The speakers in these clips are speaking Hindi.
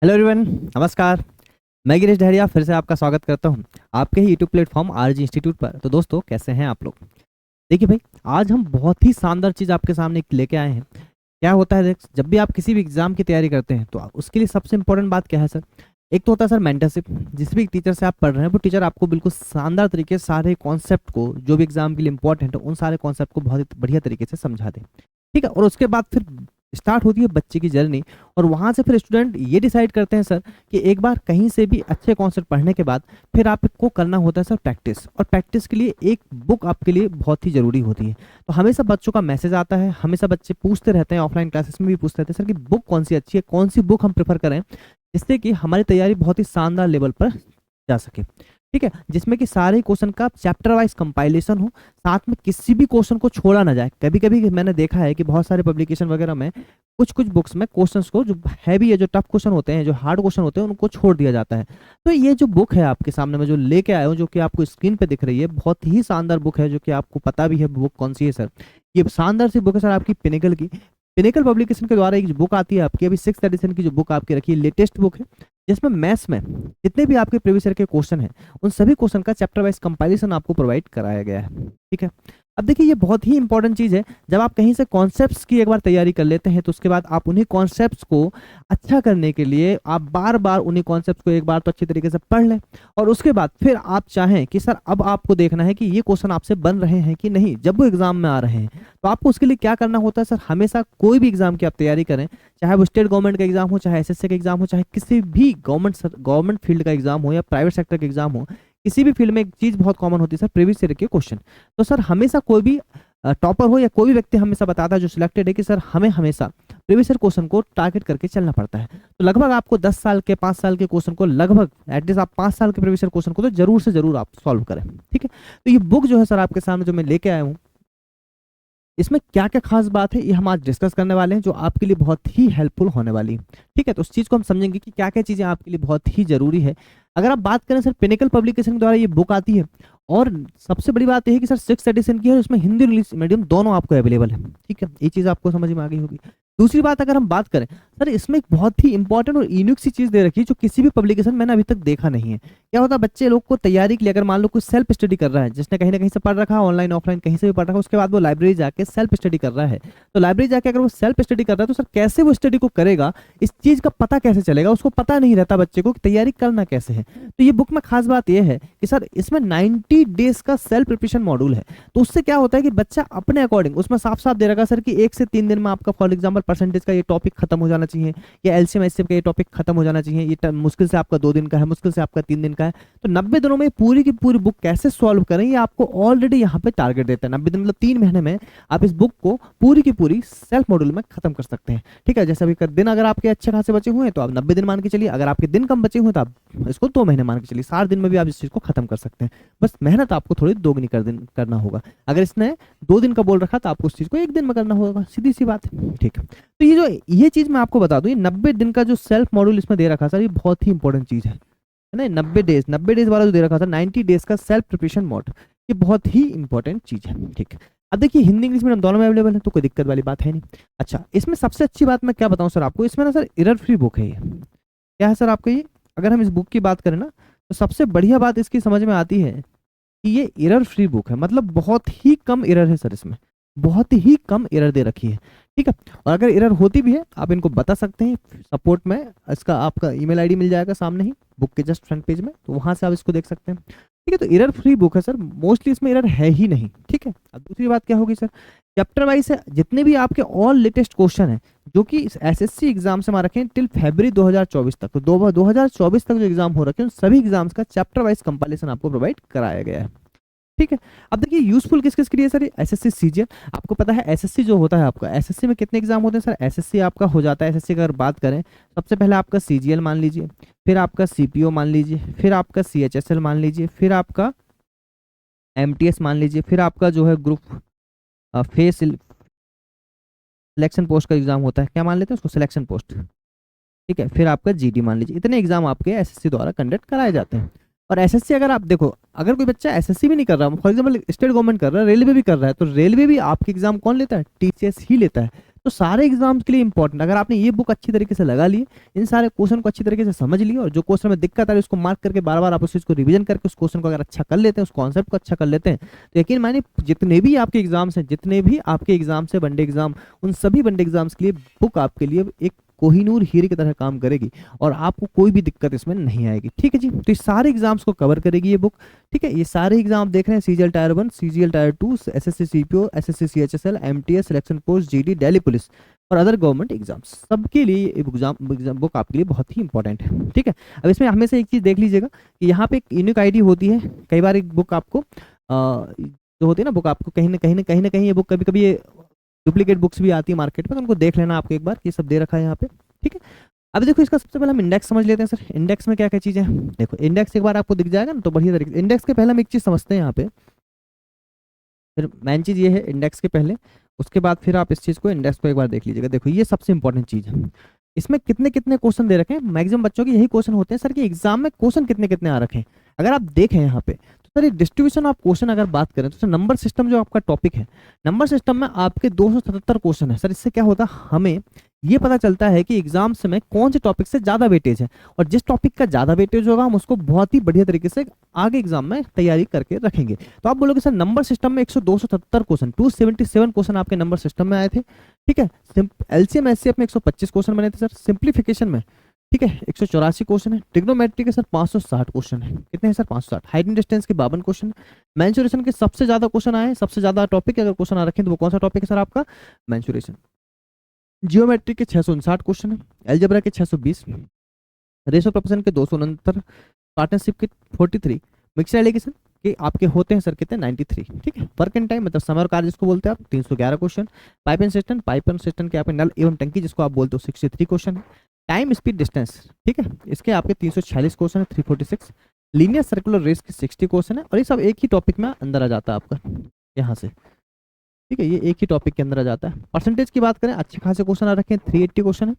हेलो एवरीवन, नमस्कार। मैं गिरीश डहरिया फिर से आपका स्वागत करता हूं आपके ही यूट्यूब प्लेटफॉर्म आरजी इंस्टीट्यूट पर। तो दोस्तों, कैसे हैं आप लोग? देखिए भाई, आज हम बहुत ही शानदार चीज़ आपके सामने लेके आए हैं। क्या होता है, देख, जब भी आप किसी भी एग्जाम की तैयारी करते हैं तो उसके लिए सबसे इंपॉर्टेंट बात क्या है सर? एक तो होता है सर मेंटरशिप। जिस भी टीचर से आप पढ़ रहे हैं वो टीचर आपको बिल्कुल शानदार तरीके से सारे कॉन्सेप्ट को, जो भी एग्जाम के लिए इंपॉर्टेंट है, उन सारे कॉन्सेप्ट को बहुत ही बढ़िया तरीके से समझा दे। ठीक है, और उसके बाद फिर स्टार्ट होती है बच्चे की जर्नी। और वहां से फिर स्टूडेंट ये डिसाइड करते हैं सर कि एक बार कहीं से भी अच्छे कॉन्सेप्ट पढ़ने के बाद फिर आपको करना होता है सर प्रैक्टिस। और प्रैक्टिस के लिए एक बुक आपके लिए बहुत ही जरूरी होती है। तो हमेशा बच्चों का मैसेज आता है, हमेशा बच्चे पूछते रहते हैं, ऑफलाइन क्लासेस में भी पूछते रहते हैं सर कि बुक कौन सी अच्छी है, कौन सी बुक हम प्रेफर करें जिससे कि हमारी तैयारी बहुत ही शानदार लेवल पर जा सके। ठीक है, जिसमें कि सारे क्वेश्चन का चैप्टर वाइज कंपाइलेशन हो, साथ में किसी भी क्वेश्चन को छोड़ा ना जाए। कभी कभी मैंने देखा है कि बहुत सारे पब्लिकेशन वगैरह में कुछ कुछ बुक्स में क्वेश्चंस को, जो हैवी है, जो टफ क्वेश्चन होते हैं, जो हार्ड क्वेश्चन होते हैं, उनको छोड़ दिया जाता है। तो ये जो बुक है आपके सामने में जो लेके आया हूँ, जो कि आपको स्क्रीन पे दिख रही है, बहुत ही शानदार बुक है, जो कि आपको पता भी है बुक कौन सी है सर। ये शानदार सी बुक है सर आपकी पिनेकल की। पिनेकल पब्लिकेशन के द्वारा एक बुक आती है आपकी, अभी 6th एडिशन की जो बुक आपकी रखी है, लेटेस्ट बुक है, जिसमें मैथ्स में जितने भी आपके प्रीवियस ईयर के क्वेश्चन हैं उन सभी क्वेश्चन का चैप्टर वाइज कंपाइलेशन आपको प्रोवाइड कराया गया है। ठीक है, अब देखिए, ये बहुत ही इंपॉर्टेंट चीज़ है। जब आप कहीं से कॉन्सेप्ट्स की एक बार तैयारी कर लेते हैं तो उसके बाद आप उन्हीं कॉन्सेप्ट्स को अच्छा करने के लिए आप बार बार उन्हीं कॉन्सेप्ट्स को एक बार तो अच्छी तरीके से पढ़ लें। और उसके बाद फिर आप चाहें कि सर अब आपको देखना है कि ये क्वेश्चन आपसे बन रहे हैं कि नहीं, जब वो एग्जाम में आ रहे हैं तो आपको उसके लिए क्या करना होता है सर। हमेशा कोई भी एग्जाम की आप तैयारी करें, चाहे वो स्टेट गवर्नमेंट का एग्जाम हो, चाहे एसएससी का एग्जाम हो, चाहे किसी भी गवर्नमेंट फील्ड का एग्जाम हो या प्राइवेट सेक्टर का एग्जाम हो, किसी भी फील्ड में एक चीज बहुत कॉमन होती है सर, प्रीवियस ईयर के क्वेश्चन। तो सर हमेशा कोई भी टॉपर हो या कोई भी व्यक्ति हमेशा बताता है जो सिलेक्टेड है कि सर हमें हमेशा प्रीवियस ईयर क्वेश्चन को टारगेट करके चलना पड़ता है। तो लगभग आपको 10 साल के 5 साल के क्वेश्चन को, लगभग एटलीस्ट आप 5 साल के प्रीवियस ईयर क्वेश्चन को तो जरूर से जरूर आप सॉल्व करें। ठीक है, तो ये बुक जो है सर आपके सामने जो मैं लेके आया हूँ, इसमें क्या क्या खास बात है ये हम आज डिस्कस करने वाले हैं, जो आपके लिए बहुत ही हेल्पफुल होने वाली है। ठीक है, तो उस चीज को हम समझेंगे कि क्या क्या चीजें आपके लिए बहुत ही जरूरी है। अगर आप बात करें सर, पिनेकल पब्लिकेशन के द्वारा ये बुक आती है, और सबसे बड़ी बात यह है कि सर 6th एडिशन की है, उसमें हिंदी इंग्लिश मीडियम दोनों आपको अवेलेबल है। ठीक है, ये चीज आपको समझ में आ गई होगी। दूसरी बात अगर हम बात करें सर, इसमें एक बहुत ही इंपॉर्टेंट और यूनिक सी चीज दे रखी है जो किसी भी पब्लिकेशन मैंने अभी तक देखा नहीं है। क्या होता है, बच्चे लोग को तैयारी के लिए अगर मान लो कुछ सेल्फ स्टडी कर रहा है, जिसने कहीं ना कहीं से पढ़ रखा है, ऑनलाइन ऑफलाइन कहीं से भी पढ़ रखा है, उसके बाद वो लाइब्रेरी जाके सेल्फ स्टडी कर रहा है। तो लाइब्रेरी जाके अगर वो सेल्फ स्टडी कर रहा है तो सर कैसे वो स्टडी को करेगा, इस चीज का पता कैसे चलेगा, उसको पता नहीं रहता बच्चे को कि तैयारी करना कैसे है। तो ये बुक में खास बात यह है कि सर इसमें 90 डेज का सेल्फ प्रिपरेशन मॉड्यूल है। तो उससे क्या होता है कि बच्चा अपने अकॉर्डिंग, उसमें साफ साफ दे रखा सर कि 1 से 3 दिन में आपका फॉर एग्जाम्पल परसेंटेज का ये टॉपिक खत्म हो जाना चाहिए, या एलसीएम एचसीएम का ये टॉपिक खत्म हो जाना चाहिए, ये मुश्किल से आपका 2 दिन का है, मुश्किल से आपका 3 दिन का है। तो 90 दिनों में पूरी की पूरी बुक कैसे सॉल्व करें, ये आपको ऑलरेडी यहाँ पे टारगेट देता है। 90 दिन मतलब 3 महीने में आप इस बुक को पूरी की पूरी सेल्फ मॉड्यूल में खत्म कर सकते हैं। ठीक है, जैसे अभी दिन अगर आपके अच्छे खासे बचे हुए हैं तो आप 90 दिन मान के चलिए, अगर आपके दिन कम बचे हुए तो आप इसको 2 महीने मान के चलिए, 60 दिन में भी आप इस चीज को खत्म कर सकते हैं। बस मेहनत आपको थोड़ी दोगुनी करना होगा। अगर इसने 2 दिन का बोल रखा तो आपको उस चीज को 1 दिन में करना होगा, सीधी सी बात है। ठीक है, तो ये चीज मैं आपको बता दूं, ये 90 दिन का जो सेल्फ मॉड्यूल इसमें दे रखा सर, ये बहुत ही इंपॉर्टेंट चीज है ना। 90 डेज वाला जो दे रखा था, 90 डेज का सेल्फ प्रिपरेशन मोड, ये बहुत ही इंपॉर्टेंट चीज है। ठीक, अब देखिए हिंदी इंग्लिश मीडियम दोनों में अवेलेबल है, तो कोई दिक्कत वाली बात है नहीं। अच्छा, इसमें सबसे अच्छी बात मैं क्या बताऊं सर आपको, इसमें ना सर एरर फ्री बुक है। ये क्या है सर आपको, ये अगर हम इस बुक की बात करें ना, तो सबसे बढ़िया बात इसकी समझ में आती है कि ये एरर फ्री बुक है। मतलब बहुत ही कम एरर है सर इसमें, बहुत ही कम एरर दे रखी है। ठीक है, और अगर एरर होती भी है आप इनको बता सकते हैं सपोर्ट में, इसका आपका ईमेल आईडी मिल जाएगा सामने ही बुक के जस्ट फ्रंट पेज में, तो वहां से आप इसको देख सकते हैं। ठीक है, तो एरर फ्री बुक है सर, मोस्टली इसमें एरर है ही नहीं। ठीक है, अब दूसरी बात क्या होगी सर, चैप्टर वाइज है, जितने भी आपके ऑल लेटेस्ट क्वेश्चन है जो कि एसएससी एग्जाम से हमारे रखे टिल फरवरी 2024 तक, तो 2024 तक जो एग्जाम हो रखे हैं उन सभी एग्जाम्स का चैप्टर वाइज कंपाइलेशन आपको प्रोवाइड कराया गया है। ठीक है, अब देखिए यूजफुल किस किस के लिए सर, एसएससी सीजीएल। आपको पता है एसएससी जो होता है आपका, एसएससी में कितने एग्जाम होते हैं सर, एसएससी आपका हो जाता है, एसएससी अगर बात करें सबसे पहले आपका सीजीएल मान लीजिए, फिर आपका सीपीओ मान लीजिए, फिर आपका सीएचएसएल मान लीजिए, फिर आपका एमटीएस मान लीजिए, फिर आपका जो है ग्रुप फेस सिलेक्शन पोस्ट का एग्जाम होता है, क्या मान लेते हैं उसको, सिलेक्शन पोस्ट। ठीक है, फिर आपका जीडी मान लीजिए। इतने एग्जाम आपके एसएससी द्वारा कंडक्ट कराए जाते हैं। और एसएससी अगर आप देखो, अगर कोई बच्चा एसएससी भी नहीं कर रहा, फॉर एग्जांपल स्टेट गवर्नमेंट कर रहा है, रेलवे भी कर रहा है, तो रेलवे भी आपके एग्जाम कौन लेता है, टीसीएस ही लेता है। तो सारे एग्जाम्स के लिए इंपॉर्टेंट, अगर आपने ये बुक अच्छी तरीके से लगा ली, इन सारे क्वेश्चन को अच्छी तरीके से समझ लिया, और जो क्वेश्चन में दिक्कत आ रही है उसको मार्क करके बार बार आप उस चीज को रिवीजन करके उस क्वेश्चन को अगर अच्छा कर लेते हैं, उस कॉन्सेप्ट को अच्छा कर लेते हैं, तो यकीन मानिए जितने भी आपके एग्जाम्स हैं, जितने भी आपके एग्जाम्स है वनडे एग्जाम, उन सभी वनडे एग्जाम्स के लिए बुक आपके लिए एक कोहिनूर हीरे की तरह काम करेगी, और आपको कोई भी दिक्कत इसमें नहीं आएगी। ठीक है जी, तो इस सारे एग्जाम्स को कवर करेगी ये बुक। ठीक है, ये सारे एग्जाम आप देख रहे हैं, CGL tyre 1, CGL tyre 2, SSC CPO, SSC CHSL, MTS, selection post, GD, Delhi police और अदर गवर्नमेंट एग्जाम्स, सबके लिए ये एग्जाम बुक आपके लिए बहुत ही इंपॉर्टेंट है। ठीक है, अब इसमें हमेशा एक चीज देख लीजिएगा कि यहाँ पे एक यूनिक आईडी होती है। कई बार एक बुक आपको जो होती है ना बुक, आपको कहीं ये बुक कभी कभी डुप्लीकेट बुक्स भी आती है मार्केट में, तो उनको देख लेना आपको एक बार, ये सब दे रखा है यहाँ पे। ठीक है, अब देखो इसका सबसे पहले हम इंडेक्स समझ लेते हैं सर। इंडेक्स में क्या क्या चीजें हैं, देखो इंडेक्स एक बार आपको दिख जाएगा ना तो बढ़िया तरीके से। इंडेक्स के पहले हम एक चीज समझते हैं यहाँ पे, फिर मेन चीज ये है इंडेक्स के पहले, उसके बाद फिर आप इस चीज को इंडेक्स को एक बार देख लीजिएगा। देखो ये सबसे इंपॉर्टेंट चीज है, इसमें कितने कितने क्वेश्चन दे रखे हैं, मैक्सिमम बच्चों के यही क्वेश्चन होते हैं सर कि एग्जाम में क्वेश्चन कितने कितने आ रखे हैं। अगर आप देखें यहाँ पे तो सर ये डिस्ट्रीब्यूशन ऑफ क्वेश्चन अगर बात करें तो सर नंबर सिस्टम जो आपका टॉपिक है, नंबर सिस्टम में आपके 277 क्वेश्चन है सर। इससे क्या होता है, हमें ये पता चलता है कि एग्जाम्स में कौन से टॉपिक से ज्यादा वेटेज है, और जिस टॉपिक का ज्यादा वेटेज होगा हम उसको बहुत ही बढ़िया तरीके से आगे एग्जाम में तैयारी करके रखेंगे। तो आप बोलोगे सर नंबर सिस्टम में 277 क्वेश्चन, 277 क्वेश्चन आपके नंबर सिस्टम में आए थे। ठीक है, एलसीएम एचसीएफ में 125 क्वेश्चन बने थे सर। सिंप्लीफिकेशन में ठीक है 184 क्वेश्चन है। ट्रिग्नोमेट्री के सर 560 क्वेश्चन है। कितने हैं सर, 560। हाइट एंड डिस्टेंस के 52 क्वेश्चन है। मेंसुरेशन के सबसे ज्यादा क्वेश्चन आए हैं, सबसे ज्यादा टॉपिक अगर क्वेश्चन आ रखे हैं तो वो कौन सा टॉपिक है सर आपका, मेंसुरेशन। जियोमेट्री के 659 क्वेश्चन है। एलजेब्रा के 620, रेशो प्रोपोर्शन के 269, पार्टनरशिप के 43, मिक्सर एलिगेशन के आपके होते हैं सर कितने, 93। ठीक है, वर्क एंड टाइम मतलब समय और कार्य जिसको बोलते हैं आप, 311 क्वेश्चन। पाइप एंड सिस्टम के आपके नल एवं टंकी जिसको आप बोलते हो, 63 क्वेश्चन है। टाइम स्पीड डिस्टेंस ठीक है इसके आपके 346 क्वेश्चन है, 346। लीनियर सर्कुलर रेस के 60 क्वेश्चन है, और ये सब एक ही टॉपिक में अंदर आ जाता है आपका यहाँ से। ठीक है, ये एक ही टॉपिक के अंदर आ जाता है। परसेंटेज की बात करें, अच्छे खासे क्वेश्चन आ रखे हैं, 380 क्वेश्चन है।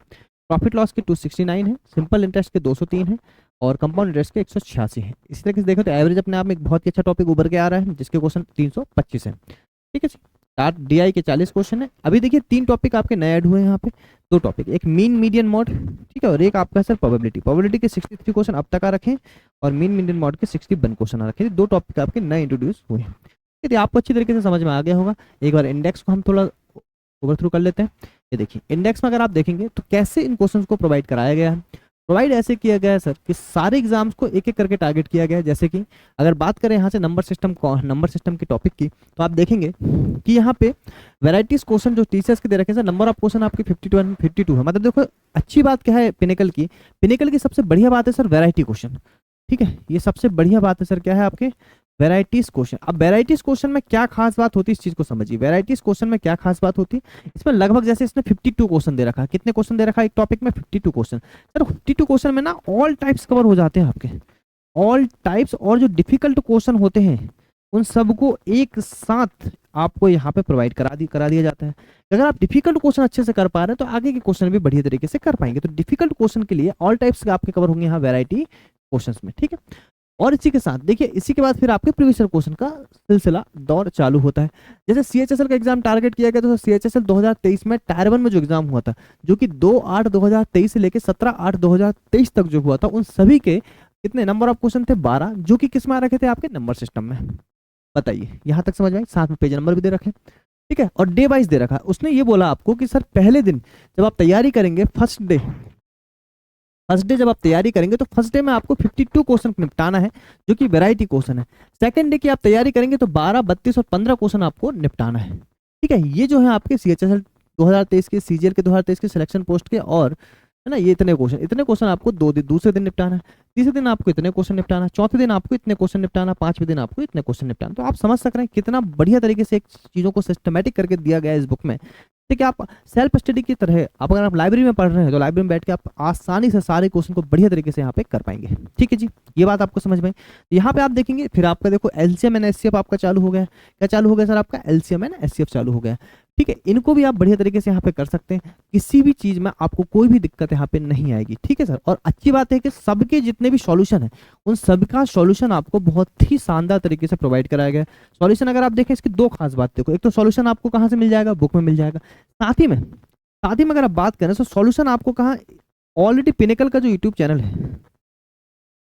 प्रॉफिट लॉस के 269 है। सिंपल इंटरेस्ट के 203 है, और कंपाउंड इंटरेस्ट के 186 है। इस तरीके से देखो तो एवरेज अपने आप में एक बहुत ही अच्छा टॉपिक उभर के आ रहा है, जिसके क्वेश्चन 325 है। ठीक है, स्टार्ट डीआई के 40 क्वेश्चन है। अभी देखिए 3 टॉपिक आपके नए ऐड हुए हैं यहाँ पे, 2 टॉपिक, एक मीन मीडियन मॉड ठीक है, और एक आपका सर प्रोबेबिलिटी के 63 क्वेश्चन अब तक आ रखे हैं, और मीन मीडियन मॉड के 61 क्वेश्चन आ रखे हैं। 2 टॉपिक आपके नए इंट्रोड्यूस हुए हैं। यदि आपको अच्छी तरीके से समझ में आ गया होगा, एक बार इंडेक्स को हम थोड़ा ओवर थ्रू कर लेते हैं। ये देखिए इंडेक्स में अगर आप देखेंगे तो कैसे इन क्वेश्चंस को प्रोवाइड कराया गया है। प्रोवाइड ऐसे किया गया है सर कि सारे एग्जाम्स को एक एक करके टारगेट किया गया है। जैसे कि अगर बात करें यहाँ से नंबर सिस्टम के टॉपिक की, तो आप देखेंगे कि यहाँ पे वैराइटीज क्वेश्चन जो टीचर्स के दे रखे हैं सर, नंबर ऑफ क्वेश्चन आपके 52 है। मतलब देखो अच्छी बात क्या है, पिनेकल की सबसे बढ़िया बात है सर वैरायटी क्वेश्चन। ठीक है, ये सबसे बढ़िया बात है सर क्या है आपके, वैराइटीज क्वेश्चन। अब वैराइटीज क्वेश्चन में क्या खास बात होती है, इस चीज को समझिए। वैराइटीज क्वेश्चन में क्या खास बात होती है, इसमें लगभग जैसे इसने 52 क्वेश्चन दे रखा है। कितने क्वेश्चन दे रखा है एक टॉपिक में, 52 क्वेश्चन। सर 52 क्वेश्चन में ना ऑल टाइप्स कवर हो जाते हैं आपके, ऑल टाइप्स, और जो डिफिकल्ट क्वेश्चन होते हैं उन सबको एक साथ आपको यहाँ पे प्रोवाइड करा दिया जाता है। अगर आप डिफिकल्ट क्वेश्चन अच्छे से कर पा रहे हैं तो आगे के क्वेश्चन भी बढ़िया तरीके से कर पाएंगे। तो डिफिकल्ट क्वेश्चन के लिए ऑल टाइप्स आपके कवर होंगे यहाँ वैरायटी क्वेश्चंस में। ठीक है, और इसी के साथ देखिए इसी के बाद फिर आपके प्रीवियस ईयर क्वेश्चन का सिलसिला दौर चालू होता है। जैसे सीएचएसएल का एग्जाम टारगेट किया गया, तो सीएचएसएल 2023 में टायर 1 में जो एग्जाम हुआ था, जो कि 2/8/2023 से लेकर 17/8/2023 तक जो हुआ था, उन सभी के कितने नंबर ऑफ क्वेश्चन थे, 12, जो कि किस में आ रखे थे आपके नंबर सिस्टम में। बताइए यहाँ तक समझ में आई। साथ में पेज नंबर भी दे रखे, ठीक है, और डे वाइज दे रखा है। उसने ये बोला आपको कि सर पहले दिन जब आप तैयारी करेंगे, फर्स्ट डे जब आप तैयारी करेंगे तो फर्स्ट डे में आपको 52 क्वेश्चन निपटाना है, जो कि वैरायटी क्वेश्चन है। सेकंड डे की आप तैयारी करेंगे तो 12, 32 और 15 क्वेश्चन आपको निपटाना है। ठीक है, ये जो है आपके सीएचएसएल 2023 के, सीजीएल के 2023 के सिलेक्शन पोस्ट के, और है ना, ये इतने क्वेश्चन आपको दूसरे दिन निपटाना है। तीसरे दिन आपको इतने क्वेश्चन निपटाना, चौथे दिन आपको इतने क्वेश्चन निपटाना, पांचवें दिन आपको इतने क्वेश्चन निपटाना। तो आप समझ सक रहे हैं कितना बढ़िया तरीके से एक चीजों को सिस्टमैटिक करके दिया गया है इस बुक में। ठीक है, आप सेल्फ स्टडी की तरह आप अगर आप लाइब्रेरी में पढ़ रहे हैं तो लाइब्रेरी में बैठ के आप आसानी से सारे क्वेश्चन को बढ़िया तरीके से यहाँ पे कर पाएंगे। ठीक है जी, ये बात आपको समझ में। यहाँ पे आप देखेंगे फिर आपका देखो एलसीएम एंड एचसीएफ आपका चालू हो गया। क्या चालू हो गया सर आपका, एलसीएम एंड एचसीएफ चालू हो गया। ठीक है, इनको भी आप बढ़िया तरीके से यहाँ पे कर सकते हैं, किसी भी चीज में आपको कोई भी दिक्कत यहाँ पे नहीं आएगी। ठीक है सर, और अच्छी बात है कि सबके जितने भी सॉल्यूशन है उन सबका सॉल्यूशन आपको बहुत ही शानदार तरीके से प्रोवाइड कराया गया। सॉल्यूशन अगर आप देखें इसकी 2 खास बात देखो, एक तो सॉल्यूशन आपको कहाँ से मिल जाएगा, बुक में मिल जाएगा। साथ ही में साथ ही में अगर आप बात करें तो सॉल्यूशन आपको कहाँ, ऑलरेडी पिनेकल का जो यूट्यूब चैनल है,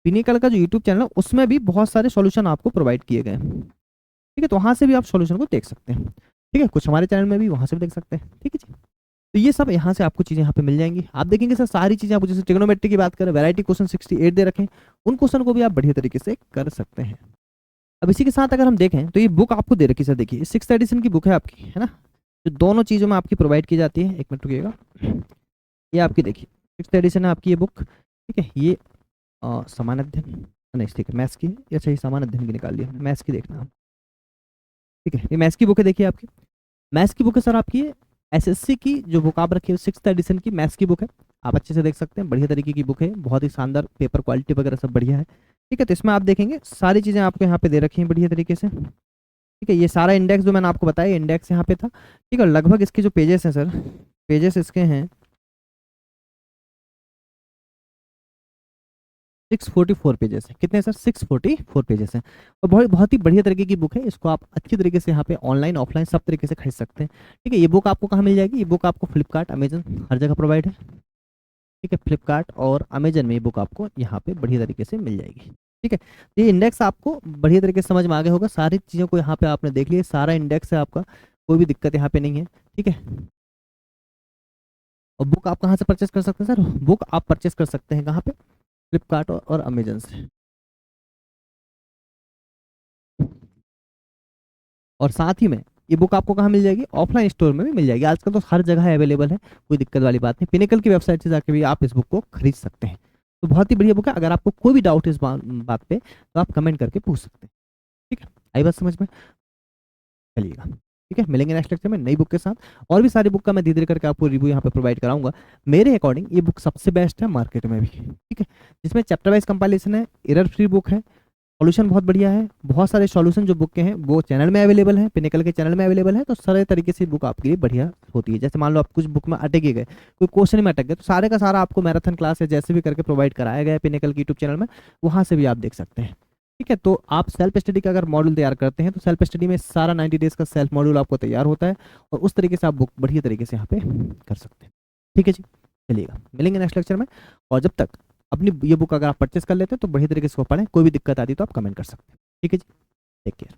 पिनेकल का जो यूट्यूब चैनल है उसमें भी बहुत सारे सॉल्यूशन आपको प्रोवाइड किए गए हैं। ठीक है, तो वहाँ से भी आप सॉल्यूशन को देख सकते हैं। ठीक है, कुछ हमारे चैनल में भी, वहाँ से भी देख सकते हैं। ठीक है जी, तो ये सब यहाँ से आपको चीज़ें यहाँ पे मिल जाएंगी। आप देखेंगे सर सारी चीज़ें आपको, जैसे ट्रिग्नोमेट्री की बात करें, वैरायटी क्वेश्चन 68 दे रखे हैं, उन क्वेश्चन को भी आप बढ़िया तरीके से कर सकते हैं। अब इसी के साथ अगर हम देखें तो ये बुक आपको दे रखी है सर, देखिए 6th एडिशन की बुक है आपकी, है ना, जो दोनों चीज़ों में आपकी प्रोवाइड की जाती है। एक मिनट रुकिएगा, ये आपकी देखिए 6th एडिशन है आपकी ये बुक। ठीक है, ये समान अध्ययन नहीं, ठीक है मैथ्स की, अच्छा ये समान अध्ययन की निकाल लिया, मैथ्स की देखना। ठीक है, ये मैथ्स की बुक है, देखिए आपकी मैथ्स की बुक है सर आपकी, एसएससी की जो बुक आप रखी है 6th एडिशन की मैथ्स की बुक है। आप अच्छे से देख सकते हैं, बढ़िया तरीके की बुक है, बहुत ही शानदार, पेपर क्वालिटी वगैरह सब बढ़िया है। ठीक है, तो इसमें आप देखेंगे सारी चीज़ें आपको यहाँ पे दे रखी हैं बढ़िया तरीके से। ठीक है, ये सारा इंडेक्स जो मैंने आपको बताया, इंडेक्स यहाँ पे था। ठीक है, लगभग इसके जो पेजेस हैं सर, पेजेस इसके हैं 644 पेजेस हैं। कितने सर? 644 पेजेस हैं, और बहुत बहुत ही बढ़िया तरीके की बुक है। इसको आप अच्छी तरीके से यहाँ पे ऑनलाइन ऑफलाइन सब तरीके से खरीद सकते हैं। ठीक है, ये बुक आपको कहाँ मिल जाएगी? ये बुक आपको फ्लिपकार्ट, अमेजन, हर जगह प्रोवाइड है। ठीक है, फ्लिपकार्ट और अमेजन में ये बुक आपको यहाँ पे बढ़िया तरीके से मिल जाएगी। ठीक है, ये इंडेक्स आपको बढ़िया तरीके से समझ में आ गया होगा, सारी चीज़ों को यहाँ पे आपने देख लिया, सारा इंडेक्स है आपका, कोई भी दिक्कत यहाँ पे नहीं है। ठीक है, और बुक आप कहाँ से परचेस कर सकते हैं सर? बुक आप परचेस कर सकते हैं कहाँ पे? फ्लिपकार्ट और अमेजन से। और साथ ही में ये बुक आपको कहाँ मिल जाएगी? ऑफलाइन स्टोर में भी मिल जाएगी, आजकल तो हर जगह अवेलेबल है, कोई दिक्कत वाली बात नहीं। पिनेकल की वेबसाइट से जाकर भी आप इस बुक को खरीद सकते हैं। तो बहुत ही बढ़िया बुक है, अगर आपको कोई भी डाउट इस बात पे तो आप कमेंट करके पूछ सकते हैं। ठीक है, आई बात समझ में? चलिएगा, ठीक है, मिलेंगे नेक्स्ट लेक्चर में नई बुक के साथ। और भी सारी बुक का मैं धीरे धीरे करके आपको रिव्यू यहाँ पे प्रोवाइड कराऊंगा। मेरे अकॉर्डिंग ये बुक सबसे बेस्ट है मार्केट में भी। ठीक है, जिसमें चैप्टर वाइज कंपाइलेशन है, एरर फ्री बुक है, सॉल्यूशन बहुत बढ़िया है, बहुत सारे सॉल्यूशन जो बुक के हैं वो चैनल में अवेलेबल है, पिनेकल के चैनल में अवेलेबल है। तो सारे तरीके से बुक आपके लिए बढ़िया होती है। जैसे मान लो आप कुछ बुक में अटक गए, कोई क्वेश्चन में अटक गए, तो सारे का सारा आपको मैराथन क्लास है जैसे भी करके प्रोवाइड कराया गया है पिनेकल के यूट्यूब चैनल में, वहाँ से भी आप देख सकते हैं। ठीक है, तो आप सेल्फ स्टडी का अगर मॉड्यूल तैयार करते हैं तो सेल्फ स्टडी में सारा 90 डेज का सेल्फ मॉड्यूल आपको तैयार होता है, और उस तरीके से आप बुक बढ़िया तरीके से यहाँ पे कर सकते हैं। ठीक है जी, चलिएगा, मिलेंगे नेक्स्ट लेक्चर में। और जब तक अपनी ये बुक अगर आप परचेस कर लेते हैं तो बढ़िया तरीके से पढ़ें, कोई भी दिक्कत आती है तो आप कमेंट कर सकते हैं। ठीक है जी, टेक केयर।